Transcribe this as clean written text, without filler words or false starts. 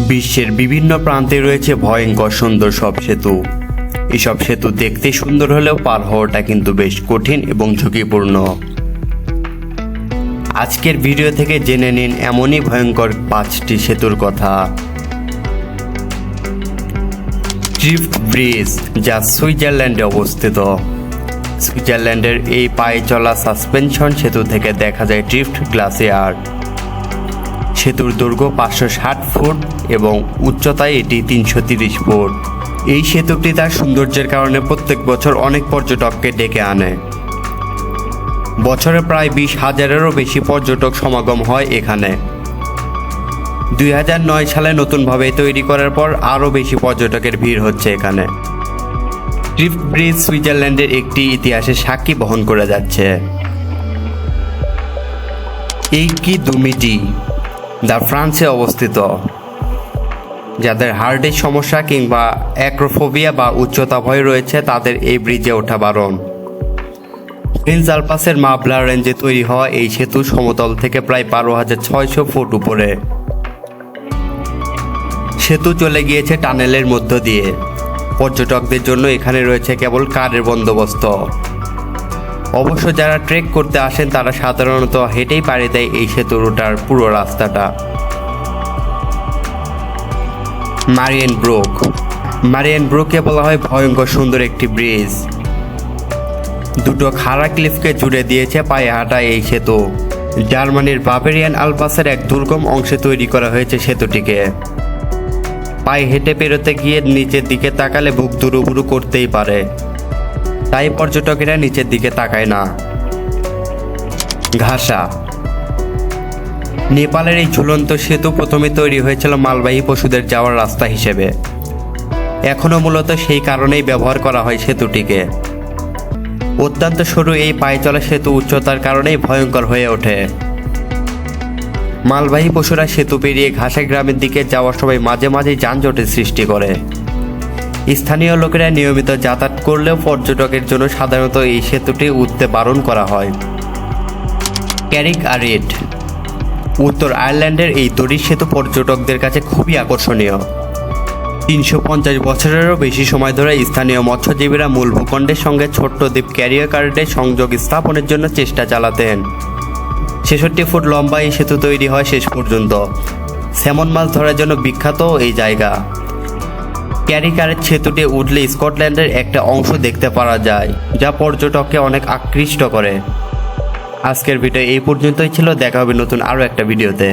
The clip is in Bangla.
বিশ্বের বিভিন্ন প্রান্তে রয়েছে ভয়ঙ্কর সুন্দর সব সেতু। এসব সেতু দেখতে সুন্দর হলেও পার হওয়াটা কিন্তু বেশ কঠিন এবং ঝুঁকিপূর্ণ। আজকের ভিডিও থেকে জেনে নিন এমনই ভয়ঙ্কর 5টি সেতুর কথা। ড্রিফট ব্রিজ, যা সুইজারল্যান্ডে অবস্থিত। সুইজারল্যান্ডের এই পায়ে চলা সাসপেনশন সেতু থেকে দেখা যায় ড্রিফট গ্লাসিয়ার। সেতুর দৈর্ঘ্য 560 ফুট এবং উচ্চতায় এটি 330 ফুট। এই সেতুটি তার সৌন্দর্যের কারণে প্রত্যেক বছর অনেক পর্যটককে ডেকে আনে। বছরে প্রায় 20,000-এরও বেশি পর্যটক সমাগম হয় এখানে। 2009 সালে নতুনভাবে তৈরি করার পর আরও বেশি পর্যটকের ভিড় হচ্ছে এখানে। ড্রিফট ব্রিজ সুইজারল্যান্ডের একটি ইতিহাসের সাক্ষী বহন করে যাচ্ছে। এই কি দুমিটি, যা ফ্রান্সে অবস্থিত। যাদের হার্টের সমস্যা কিংবা অ্যাক্রোফোবিয়া বা উচ্চতা ভয় রয়েছে তাদের এই ব্রিজে ওঠা বারণ। প্রিন্স আলপাসের মাবলা রেঞ্জে তৈরি হওয়া এই সেতু সমতল থেকে প্রায় 12,600 ফুট উপরে। সেতু চলে গিয়েছে টানেলের মধ্য দিয়ে। পর্যটকদের জন্য এখানে রয়েছে কেবল কারের বন্দোবস্ত। অবশ্য যারা ট্রেক করতে আসেন তারা সাধারণত হেঁটেই পাড়ি দেয় এই সেতুর ওঠার পুরো রাস্তাটা। মারিয়েন ব্রুককে বলা হয় ভয়ঙ্কর সুন্দর একটি ব্রিজ। দুটো খাড়া ক্লিফকে জুড়ে দিয়েছে পায়ে হাঁটা এই সেতু। জার্মানির বাভেরিয়ান আলপাসের এক দুর্গম অংশে তৈরি করা হয়েছে সেতুটিকে। পায়ে হেঁটে পেরোতে গিয়ে নিচের দিকে তাকালে বুক দুরুবুরু করতেই পারে, তাই পর্যটকেরা নিচের দিকে তাকায় না। ঘাসা, নেপালের এই ঝুলন্ত সেতু প্রথমে তৈরি হয়েছিল মালবাহী পশুদের যাওয়ার রাস্তা হিসেবে। এখনও মূলত সেই কারণেই ব্যবহার করা হয় সেতুটিকে। অত্যন্ত সরু এই পায়ে চলা সেতু উচ্চতার কারণেই ভয়ঙ্কর হয়ে ওঠে। মালবাহী পশুরা সেতু পেরিয়ে ঘাসা গ্রামের দিকে যাওয়ার সময় মাঝে মাঝে যানজটের সৃষ্টি করে। স্থানীয় লোকেরা নিয়মিত যাতায়াত করলেও পর্যটকের জন্য সাধারণত এই সেতুটি উঠতে বারণ করা হয়। ক্যারিক আরিট, উত্তর আয়ারল্যান্ডের এই দড়ি সেতু পর্যটকদের কাছে খুবই আকর্ষণীয়। 350 বছরেরও বেশি সময় ধরে স্থানীয় মৎস্যজীবীরা মূল ভূখণ্ডের সঙ্গে ছোট্ট দ্বীপ ক্যারিয়াকার্ডে সংযোগ স্থাপনের জন্য চেষ্টা চালাতেন। 66 ফুট লম্বা এই সেতু তৈরি হয় শেষ পর্যন্ত। স্যামন মাছ ধরার জন্য বিখ্যাত এই জায়গা। ক্যারিকারের সেতুটি উঠলে স্কটল্যান্ডের একটা অংশ দেখতে পাওয়া যায়, যা পর্যটককে অনেক আকৃষ্ট করে। আজকের ভিডিও এই পর্যন্তই ছিল। দেখা হবে নতুন আরও একটা ভিডিওতে।